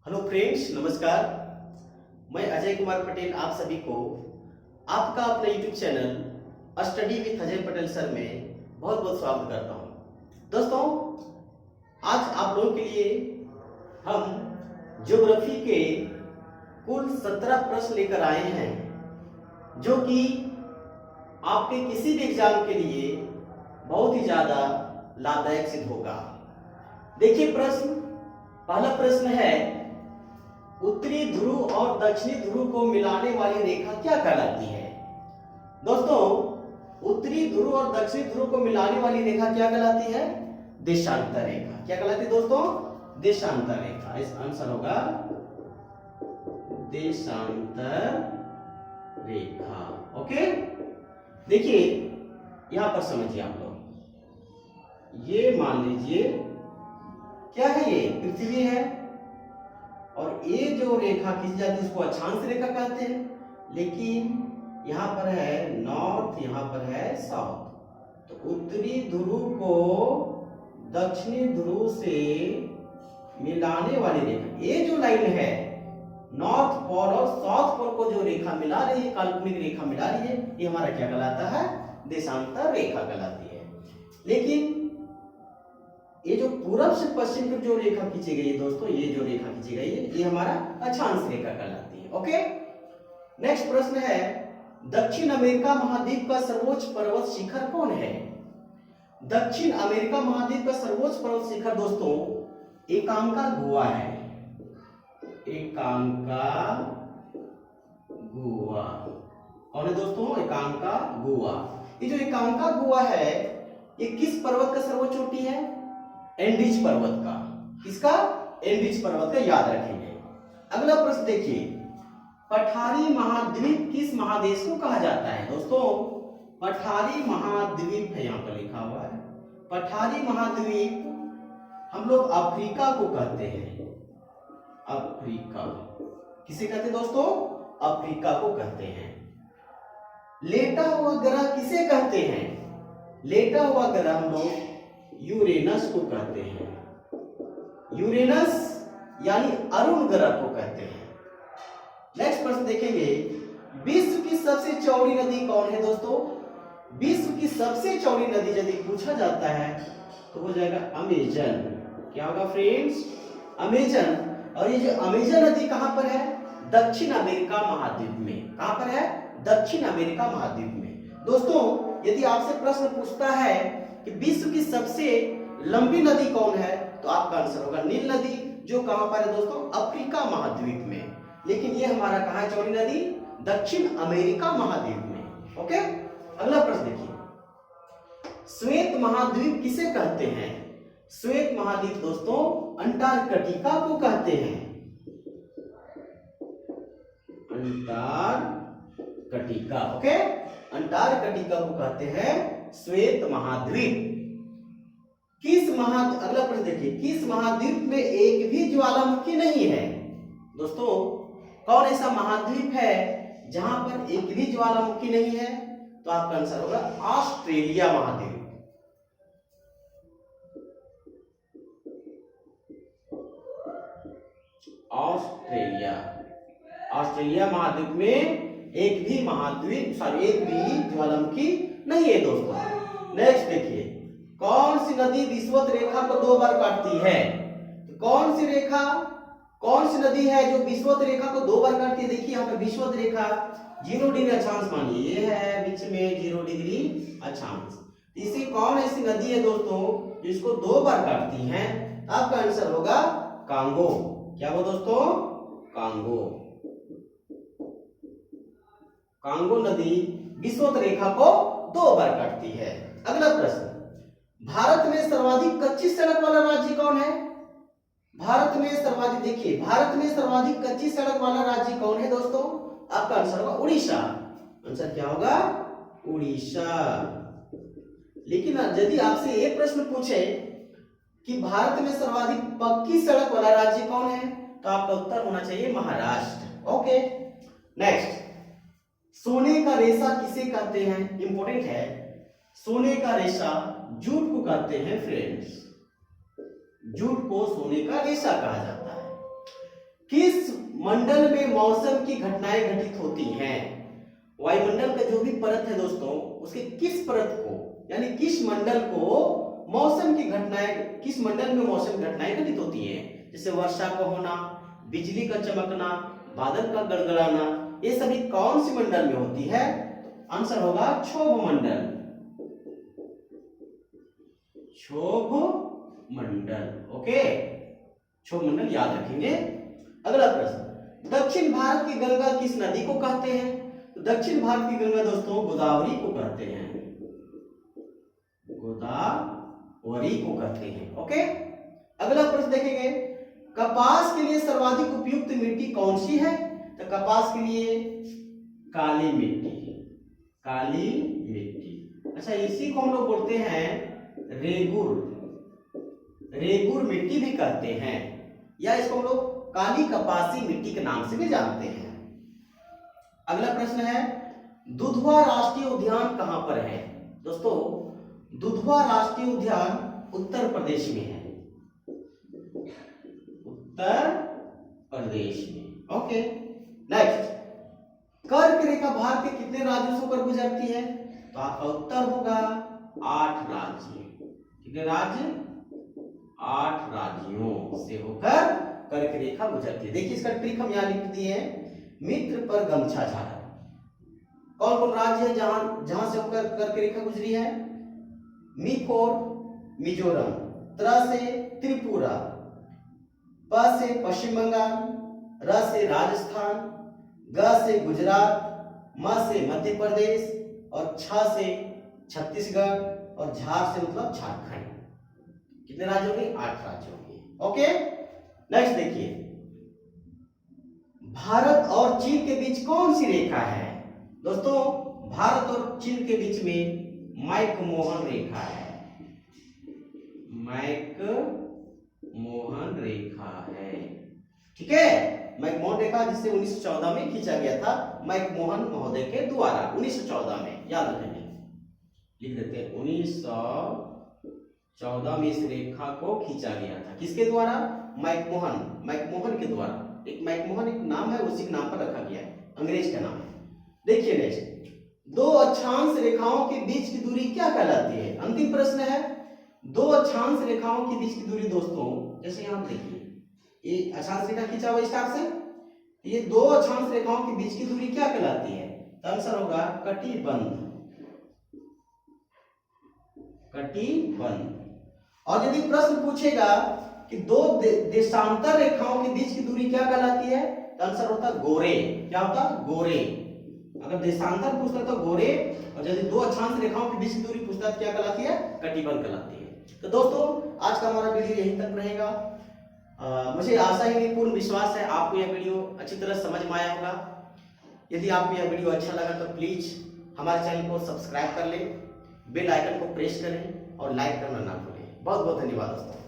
Hello friends, नमस्कार। मैं अजय कुमार पटेल आप सभी को आपका अपना YouTube channel study with Ajay Patel sir में बहुत बहुत स्वागत करता हूं। दोस्तों, आज आप लोगों के लिए हम ज्योग्राफी के कुल 17 प्रश्न लेकर आए हैं, जो कि आपके किसी भी एग्जाम के लिए बहुत ही ज्यादा लाभदायक सिद्ध होगा। देखिए, पहला प्रश्न है, उत्तरी ध्रुव और दक्षिणी ध्रुव को मिलाने वाली रेखा क्या कहलाती है? दोस्तों, उत्तरी ध्रुव और दक्षिणी ध्रुव को मिलाने वाली रेखा क्या कहलाती है? देशांतर रेखा। क्या कहलाती है दोस्तों? देशांतर रेखा। इस आंसर होगा देशांतर रेखा। ओके, देखिए यहां पर समझिए आप लोग। ये मान लीजिए क्या है, ये पृथ्वी है और ये जो रेखा खींची जाती है उसको अक्षांश रेखा कहते हैं। लेकिन यहाँ पर है नॉर्थ, यहाँ पर है साउथ। तो उत्तरी ध्रुव को दक्षिणी ध्रुव से मिलाने वाली रेखा, ये जो लाइन है नॉर्थ पोल और साउथ पोल को जो रेखा मिला रही है, काल्पनिक रेखा मिला रही है, ये हमारा क्या कहलाता है? देशांतर रेखा कहलाती है। लेकिन ये जो पूरब से पश्चिम की जो रेखा खींची गई है दोस्तों, ये जो रेखा खींची गई है, ये हमारा अक्षांश रेखा कहलाती है। ओके, नेक्स्ट प्रश्न है, दक्षिण अमेरिका महाद्वीप का सर्वोच्च पर्वत शिखर कौन है? दक्षिण अमेरिका महाद्वीप का सर्वोच्च पर्वत शिखर दोस्तों एकांका गुहा है। एकांका गुहा कौन है दोस्तों? एकांका गुहा। ये जो एकांका गुहा है, ये किस पर्वत का सर्वोच्च चोटी है? एंडीज पर्वत का। किसका? एंडीज पर्वत का, याद रखेंगे। अगला प्रश्न देखिए, पठारी महाद्वीप किस महादेश को कहा जाता है? दोस्तों, पठारी महाद्वीप है, यहां पर लिखा हुआ है। पठारी महाद्वीप हम लोग अफ्रीका को कहते हैं। अफ्रीका किसे कहते हैं दोस्तों? अफ्रीका को कहते हैं। लेटा हुआ ग्रह किसे कहते हैं? लेटा हुआ ग्रह हम लोग यूरेनस को कहते हैं। यूरेनस यानी अरुण ग्रह को कहते हैं। नेक्स्ट प्रश्न देखेंगे, विश्व की सबसे चौड़ी नदी कौन है दोस्तों? विश्व की सबसे चौड़ी नदी यदि पूछा जाता है तो हो जाएगा अमेजन। क्या होगा फ्रेंड्स? अमेजन। और ये जो अमेजन नदी कहां पर है? दक्षिण अमेरिका महाद्वीप में। कहां पर है? दक्षिण अमेरिका महाद्वीप में। दोस्तों, यदि आपसे प्रश्न पूछता है कि विश्व की सबसे लंबी नदी कौन है, तो आपका आंसर होगा नील नदी, जो कहां पर है दोस्तों? अफ्रीका महाद्वीप में। लेकिन ये हमारा कहां है चौड़ी नदी? दक्षिण अमेरिका महाद्वीप में। ओके, अगला प्रश्न देखिए, श्वेत महाद्वीप किसे कहते हैं? श्वेत महाद्वीप दोस्तों अंटार्कटिका को कहते हैं। अंटार्कटिका। ओके, अंटार्कटिका को कहते हैं श्वेत महाद्वीप। अगला प्रश्न देखिए, किस महाद्वीप में एक भी ज्वालामुखी नहीं है? दोस्तों, कौन ऐसा महाद्वीप है जहां पर एक भी ज्वालामुखी नहीं है? तो आपका आंसर होगा ऑस्ट्रेलिया महाद्वीप। ऑस्ट्रेलिया महाद्वीप में एक भी ज्वालामुखी नहीं है दोस्तों। नेक्स्ट देखिए, कौन सी नदी विषुवत रेखा को 2 बार काटती है? तो कौन सी नदी है जो विषुवत रेखा को 2 बार काटती है? देखिए यहाँ पे विषुवत रेखा 0 डिग्री अक्षांश मानिए, ये है बीच में 0 डिग्री अक्षांश। इसी कौन ऐसी नदी है दोस्तों जिसको 2 बार काटती है? आपका आंसर होगा कांगो। क्या वो दोस्तों? कांगो। कांगो नदी विषुवत रेखा को 2 बार काटती है। अगला प्रश्न, भारत में सर्वाधिक कच्ची सड़क वाला राज्य कौन है? भारत में सर्वाधिक कच्ची सड़क वाला राज्य कौन है दोस्तों? आपका आंसर होगा उड़ीसा। आंसर क्या होगा? उड़ीसा। लेकिन यदि आपसे ये प्रश्न पूछे कि भारत में सर्वाधिक पक्की सड़क वाला राज्य कौन है, तो आपका उत्तर होना चाहिए महाराष्ट्र। ओके, नेक्स्ट, सोने का रेशा किसे कहते हैं? इंपॉर्टेंट है। सोने का रेशा जूट को कहते हैं फ्रेंड्स। जूट को सोने का रेशा कहा जाता है। किस मंडल में मौसम की घटनाएं घटित होती हैं? वायुमंडल का जो भी परत है दोस्तों, उसके किस परत को यानी किस मंडल को मौसम की घटनाएं, किस मंडल में मौसम घटनाएं घटित होती हैं? जैसे वर्षा का होना, बिजली का चमकना, बादल का गड़गड़ाना, ये सभी कौन सी मंडल में होती है? तो आंसर होगा क्षोभ मंडल। क्षोभ मंडल। ओके, क्षोभ मंडल याद रखेंगे। अगला प्रश्न, दक्षिण भारत की गंगा किस नदी को कहते हैं? तो दक्षिण भारत की गंगा दोस्तों गोदावरी को कहते हैं, गोदावरी को कहते हैं। ओके, अगला प्रश्न देखेंगे, कपास के लिए सर्वाधिक उपयुक्त मिट्टी कौन सी है? तो कपास के लिए काली मिट्टी, काली मिट्टी। अच्छा, इसी को हम लोग बोलते हैं रेगुर, रेगुर मिट्टी भी कहते हैं, या इसको हम लोग काली कपासी मिट्टी के नाम से भी जानते हैं। अगला प्रश्न है, दुधवा राष्ट्रीय उद्यान कहां पर है? दोस्तों, दुधवा राष्ट्रीय उद्यान उत्तर प्रदेश में है, उत्तर प्रदेश में। ओके, नेक्स्ट, कर्क रेखा भारत के कितने राज्यों से होकर गुजरती है? तो आपका उत्तर होगा 8 राज्य। कितने राज्य? 8 राज्यों से होकर कर्क रेखा गुजरती है। देखिए इसका ट्रिक हम यहाँ लिख दिए हैं, मित्र पर गमछा झाड़ा। कौन कौन राज्य है जहां से होकर कर्क रेखा गुजरी है? मी फॉर मिजोरम, त्र से त्रिपुरा, प से पश्चिम बंगाल, र से राजस्थान, ग से गुजरात, म से मध्य प्रदेश और छ से छत्तीसगढ़ और झार से मतलब झारखंड। कितने राज्य हो गए? 8 राज्य हो गए। ओके, नेक्स्ट देखिए, भारत और चीन के बीच कौन सी रेखा है? दोस्तों, भारत और चीन के बीच में मैक-मोहन रेखा है, मैक-मोहन रेखा है। ठीक है, मैक-मोहन रेखा जिसे 1914 में खींचा गया था, मैक-मोहन महोदय के द्वारा 1914 में, याद रखेंगे, लिख देते हैं 1914 में इस रेखा को खींचा गया था। किसके द्वारा? मैक-मोहन, मैक-मोहन के द्वारा। एक मैक-मोहन एक नाम है, उसी के नाम पर रखा गया है, अंग्रेज का नाम है। देखिए नेक्स्ट, दो अक्षांश रेखाओं के बीच की दूरी क्या कहलाती है? अंतिम प्रश्न है, दो अक्षांश रेखाओं के बीच की दूरी दोस्तों, जैसे यहां देखिए ये अक्षांश रेखा खींचा हुआ स्टार से, ये दो अक्षांश रेखाओं के बीच की दूरी क्या कहलाती है? तो आंसर होगा कटिबंध, कटिबंध। और यदि प्रश्न पूछेगा कि दो देशांतर रेखाओं के बीच की दूरी क्या कहलाती है? तो आंसर होता गोरे। क्या होता? गोरे। अगर देशांतर पूछता है तो गोरे, और यदि दो अक्षांश रेखाओं के बीच की दूरी पूछता है तो क्या कहलाती है? कटिबंध कहलाती है। तो दोस्तों, आज का हमारा वीडियो यहीं तक रहेगा। मुझे आशा ही नहीं, पूर्ण विश्वास है आपको यह वीडियो अच्छी तरह समझ में आया होगा। यदि आपको यह वीडियो अच्छा लगा तो प्लीज हमारे चैनल को सब्सक्राइब कर लें, बेल आइकन को प्रेस करें और लाइक करना ना भूलें। बहुत बहुत धन्यवाद दोस्तों।